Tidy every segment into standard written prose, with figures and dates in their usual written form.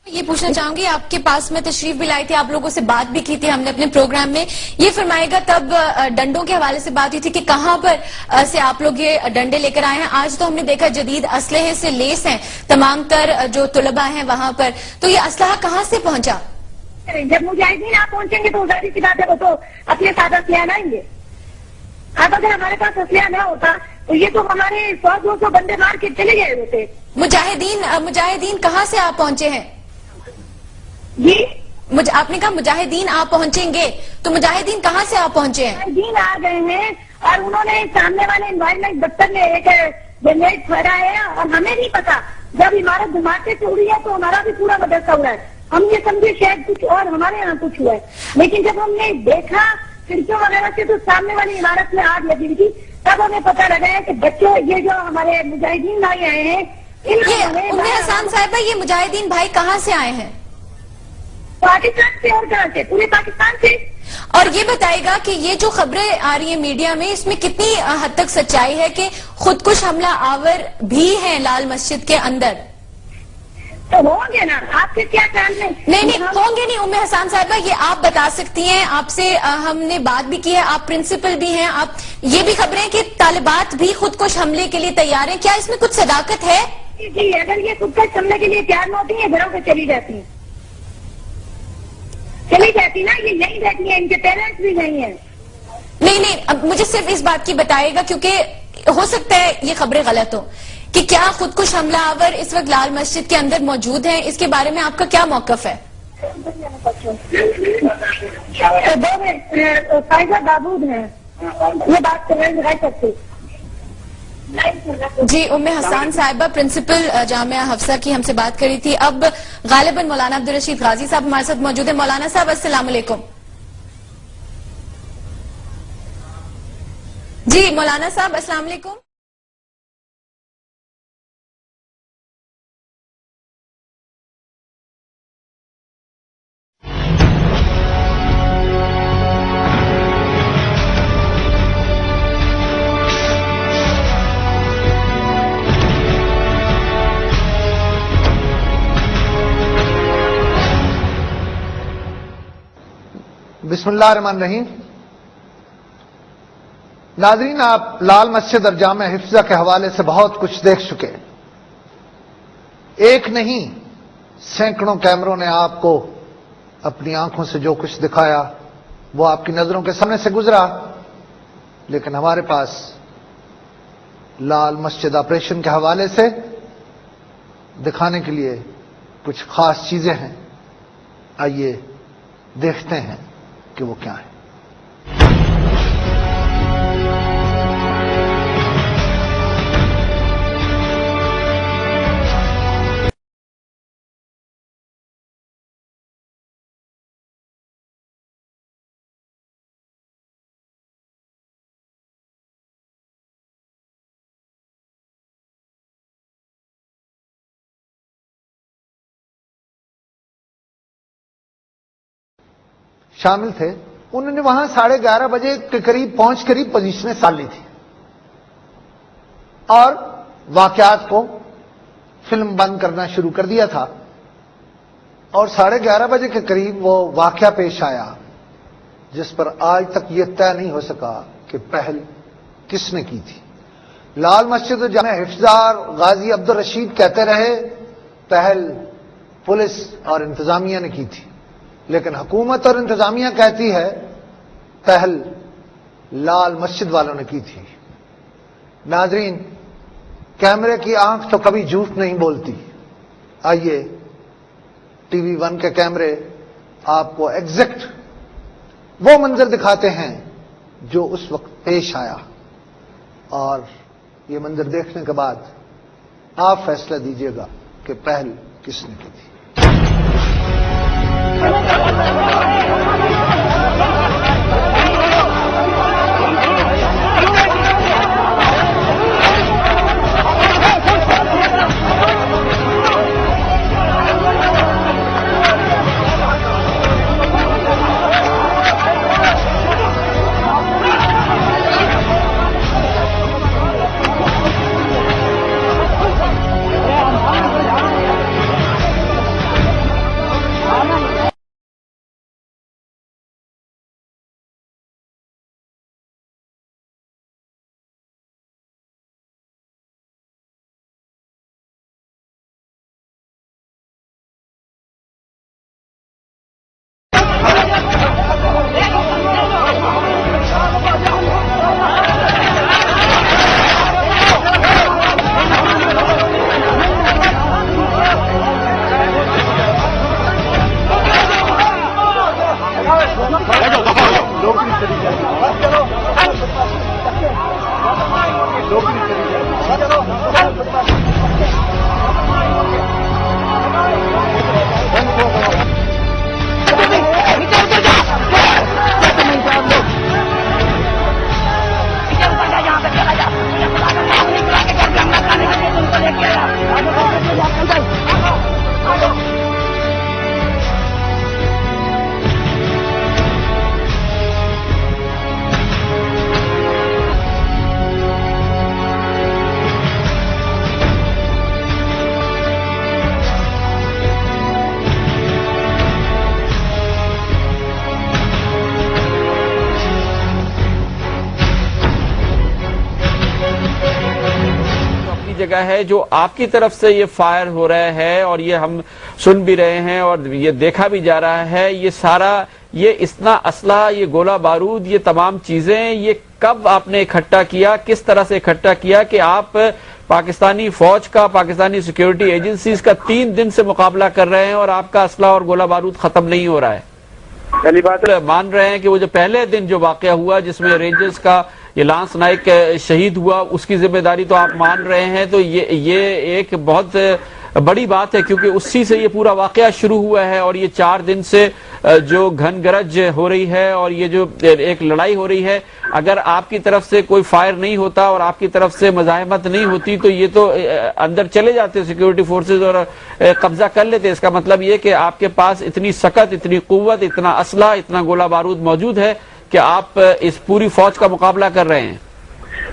یہ پوچھنا چاہوں گی، آپ کے پاس میں تشریف بھی لائی تھی، آپ لوگوں سے بات بھی کی تھی ہم نے اپنے پروگرام میں. یہ فرمائے گا تب ڈنڈوں کے حوالے سے بات ہوئی تھی کہ کہاں پر سے آپ لوگ یہ ڈنڈے لے کر آئے ہیں. آج تو ہم نے دیکھا جدید اسلحے سے لیس ہیں تمام تر جو طلباء ہیں وہاں پر، تو یہ اسلحہ کہاں سے پہنچا؟ جب مجاہدین آپ پہنچیں گے تو ظاہر سی بات ہے وہ تو اپنے ساتھ اسلحہ لائیں گے. اب اگر ہمارے پاس اسلحہ نہ ہوتا تو یہ تو ہمارے 100-200 بندے مار کے چلے گئے ہوتے. مجاہدین کہاں سے آپ پہنچے ہیں؟ جی آپ نے کہا مجاہدین آپ پہنچیں گے، تو مجاہدین کہاں سے آپ پہنچے ہیں؟ مجاہدین آ گئے ہیں اور انہوں نے سامنے والے انوائرمنٹ دفتر میں ایک جنریٹ پھیلا ہے اور ہمیں نہیں پتا. جب عمارت دھماکے سے اڑی ہے تو ہمارا بھی پورا مدرسہ اڑا ہے. ہم یہ سمجھے شاید کچھ اور ہمارے یہاں کچھ ہوا ہے، لیکن جب ہم نے دیکھا کھڑکیوں وغیرہ سے تو سامنے والی عمارت میں آگ لگی ہوئی تھی. تب ہمیں پتا لگا ہے کہ بچوں یہ جو ہمارے مجاہدین بھائی آئے ہیں ام حسان صاحبہ، یہ مجاہدین بھائی کہاں سے آئے ہیں؟ پاکستان سے. اور کہاں سے؟ پورے پاکستان سے. اور یہ بتائے گا کہ یہ جو خبریں آ رہی ہیں میڈیا میں، اس میں کتنی حد تک سچائی ہے کہ خودکش حملہ آور بھی ہیں لال مسجد کے اندر؟ تو ہوں گے نا، آپ کے کیا خیال میں؟ نہیں ہوں گے نہیں. ام حسان صاحبہ یہ آپ بتا سکتی ہیں، آپ سے ہم نے بات بھی کی ہے، آپ پرنسپل بھی ہیں، آپ یہ بھی خبریں کہ طالبات بھی خودکش حملے کے لیے تیار ہیں، کیا اس میں کچھ صداقت ہے؟ جی اگر یہ خودکش حملے کے لیے تیار نہ ہوتی ہیں گھروں سے چلی جاتی ہیں. چلی جاتی نا، یہ نہیں رہتی ہیں، ان کے پیرنٹس بھی نہیں ہیں. نہیں اب مجھے صرف اس بات کی بتائے گا، کیونکہ ہو سکتا ہے یہ خبریں غلط ہو، کہ کیا خودکش حملہ آور اس وقت لال مسجد کے اندر موجود ہیں؟ اس کے بارے میں آپ کا کیا موقف ہے؟ فائزہ داود ہیں، یہ بات کر سکتے. جی ام حسان صاحبہ پرنسپل جامعہ حفصہ کی ہم سے بات کری تھی. اب غالباً مولانا عبدالرشید غازی صاحب ہمارے ساتھ موجود ہیں. مولانا صاحب السلام علیکم. جی مولانا صاحب السلام علیکم. بسم اللہ الرحمن الرحیم. ناظرین، آپ لال مسجد اور جامعہ حفظہ کے حوالے سے بہت کچھ دیکھ چکے. ایک نہیں سینکڑوں کیمروں نے آپ کو اپنی آنکھوں سے جو کچھ دکھایا وہ آپ کی نظروں کے سامنے سے گزرا. لیکن ہمارے پاس لال مسجد آپریشن کے حوالے سے دکھانے کے لیے کچھ خاص چیزیں ہیں. آئیے دیکھتے ہیں کہ وہ کیا ہے. شامل تھے. انہوں نے وہاں 11:30 بجے کے قریب پہنچ کر ہی پوزیشنیں سال لی تھی اور واقعات کو فلم بند کرنا شروع کر دیا تھا. اور 11:30 بجے کے قریب وہ واقعہ پیش آیا جس پر آج تک یہ طے نہیں ہو سکا کہ پہل کس نے کی تھی. لال مسجد و جامعہ حفظہ غازی عبدالرشید کہتے رہے پہل پولیس اور انتظامیہ نے کی تھی، لیکن حکومت اور انتظامیہ کہتی ہے پہل لال مسجد والوں نے کی تھی. ناظرین، کیمرے کی آنکھ تو کبھی جھوٹ نہیں بولتی. آئیے ٹی وی 1 کے کیمرے آپ کو ایگزیکٹ وہ منظر دکھاتے ہیں جو اس وقت پیش آیا، اور یہ منظر دیکھنے کے بعد آپ فیصلہ دیجیے گا کہ پہل کس نے کی تھی. جگہ ہے جو آپ کی طرف سے یہ فائر ہو رہا ہے اور یہ ہم سن بھی رہے ہیں اور یہ دیکھا بھی جا رہا ہے، یہ سارا یہ اتنا اسلحہ، یہ گولہ بارود، یہ تمام چیزیں یہ کب آپ نے اکٹھا کیا، کس طرح سے اکٹھا کیا کہ آپ پاکستانی فوج کا، پاکستانی سیکیورٹی ایجنسیز کا 3 دن سے مقابلہ کر رہے ہیں اور آپ کا اسلحہ اور گولہ بارود ختم نہیں ہو رہا ہے؟ پہلی بات مان رہے ہیں کہ وہ جو پہلے دن جو واقعہ ہوا جس میں رینجرز کا یہ لانس نائک شہید ہوا، اس کی ذمہ داری تو آپ مان رہے ہیں، تو یہ ایک بہت بڑی بات ہے کیونکہ اسی سے یہ پورا واقعہ شروع ہوا ہے اور یہ 4 دن سے جو گھن گرج ہو رہی ہے اور یہ جو ایک لڑائی ہو رہی ہے، اگر آپ کی طرف سے کوئی فائر نہیں ہوتا اور آپ کی طرف سے مزاحمت نہیں ہوتی تو یہ تو اندر چلے جاتے سیکیورٹی فورسز اور قبضہ کر لیتے۔ اس کا مطلب یہ کہ آپ کے پاس اتنی سخت، اتنی قوت، اتنا اسلحہ، اتنا گولہ بارود موجود ہے کہ آپ اس پوری فوج کا مقابلہ کر رہے ہیں۔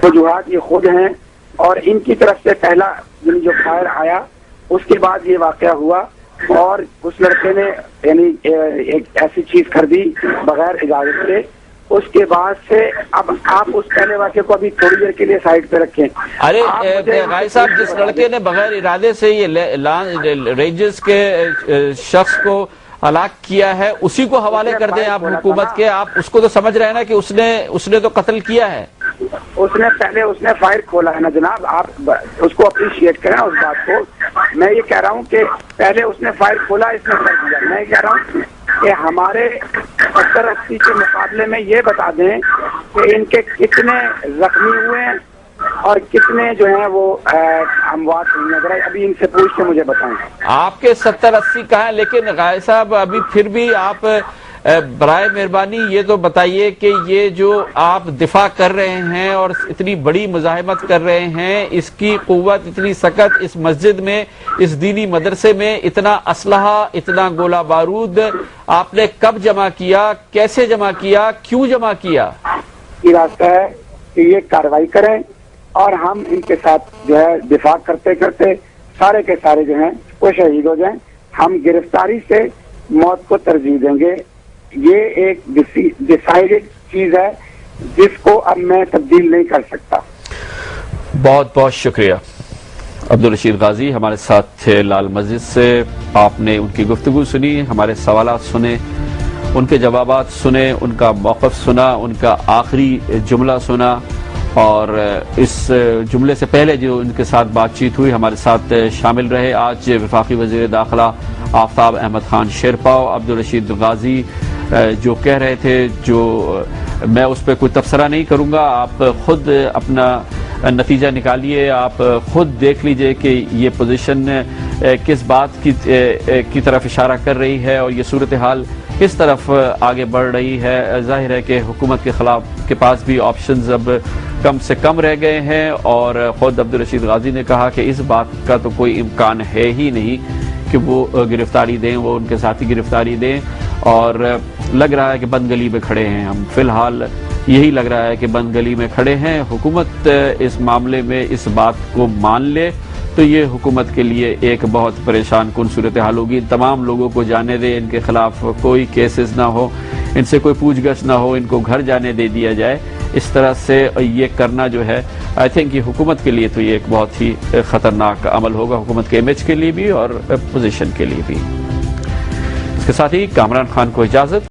وجوہات یہ خود ہیں اور ان کی طرف سے پہلا جو فائر آیا اس کے بعد یہ واقعہ ہوا اور اس لڑکے نے یعنی ایک ایسی چیز کر دی بغیر اجازت کے، اس کے بعد سے اب آپ اس پہلے واقعے کو ابھی تھوڑی دیر کے لیے سائڈ پہ رکھیں۔ ارے غائب صاحب، جس لڑکے نے بغیر ارادے سے یہ رینجرز کے شخص کو ہلاک کیا ہے اسی کو حوالے کر دیں آپ حکومت کے، آپ اس کو تو سمجھ رہے ہیں نا کہ اس نے تو قتل کیا ہے۔ اس نے فائر کھولا ہے نا جناب، آپ اس کو اپریشیٹ کریں اس بات کو۔ میں یہ کہہ رہا ہوں کہ پہلے اس نے فائر کھولا، اس نے کر دیا۔ میں یہ کہہ رہا ہوں کہ ہمارے 70-80 کے مقابلے میں یہ بتا دیں کہ ان کے کتنے زخمی ہوئے ہیں اور کتنے جو ہیں وہ اموات ہوئی ہیں، ذرا ابھی ان سے پوچھ کے مجھے بتائیں۔ آپ کے 70-80 کہاں ہیں، لیکن غائب صاحب ابھی پھر بھی آپ برائے مہربانی یہ تو بتائیے کہ یہ جو آپ دفاع کر رہے ہیں اور اتنی بڑی مزاحمت کر رہے ہیں، اس کی قوت اتنی سخت، اس مسجد میں، اس دینی مدرسے میں اتنا اسلحہ، اتنا گولہ بارود آپ نے کب جمع کیا، کیسے جمع کیا، کیوں جمع کیا؟ یہ راستہ ہے کہ یہ کارروائی کریں اور ہم ان کے ساتھ جو ہے دفاع کرتے کرتے سارے کے سارے جو ہیں وہ شہید ہو جائیں۔ ہم گرفتاری سے موت کو ترجیح دیں گے۔ یہ ایک ڈیسائیڈڈ چیز ہے جس کو اب میں تبدیل نہیں کر سکتا۔ بہت بہت شکریہ عبدالرشید غازی ہمارے ساتھ تھے لال مسجد سے۔ آپ نے ان کی گفتگو سنی، ہمارے سوالات سنے، ان کے جوابات سنے، ان کا موقف سنا، ان کا آخری جملہ سنا اور اس جملے سے پہلے جو ان کے ساتھ بات چیت ہوئی ہمارے ساتھ شامل رہے آج وفاقی وزیر داخلہ آفتاب احمد خان شیرپاؤ۔ عبدالرشید غازی جو کہہ رہے تھے، جو میں اس پہ کوئی تبصرہ نہیں کروں گا، آپ خود اپنا نتیجہ نکالیے، آپ خود دیکھ لیجئے کہ یہ پوزیشن کس بات کی طرف اشارہ کر رہی ہے اور یہ صورتحال کس طرف آگے بڑھ رہی ہے۔ ظاہر ہے کہ حکومت کے خلاف کے پاس بھی آپشنز اب کم سے کم رہ گئے ہیں اور خود عبدالرشید غازی نے کہا کہ اس بات کا تو کوئی امکان ہے ہی نہیں کہ وہ گرفتاری دیں، وہ ان کے ساتھی گرفتاری دیں، اور لگ رہا ہے کہ بند گلی میں کھڑے ہیں ہم۔ فی الحال یہی لگ رہا ہے کہ بند گلی میں کھڑے ہیں۔ حکومت اس معاملے میں اس بات کو مان لے تو یہ حکومت کے لیے ایک بہت پریشان کن صورتحال ہوگی۔ ان تمام لوگوں کو جانے دیں، ان کے خلاف کوئی کیسز نہ ہو، ان سے کوئی پوچھ گچھ نہ ہو، ان کو گھر جانے دے دیا جائے۔ اس طرح سے یہ کرنا جو ہے آئی تھنک یہ حکومت کے لیے تو یہ ایک بہت ہی خطرناک عمل ہوگا، حکومت کے امیج کے لیے بھی اور پوزیشن کے لیے بھی۔ اس کے ساتھ ہی کامران خان کو اجازت۔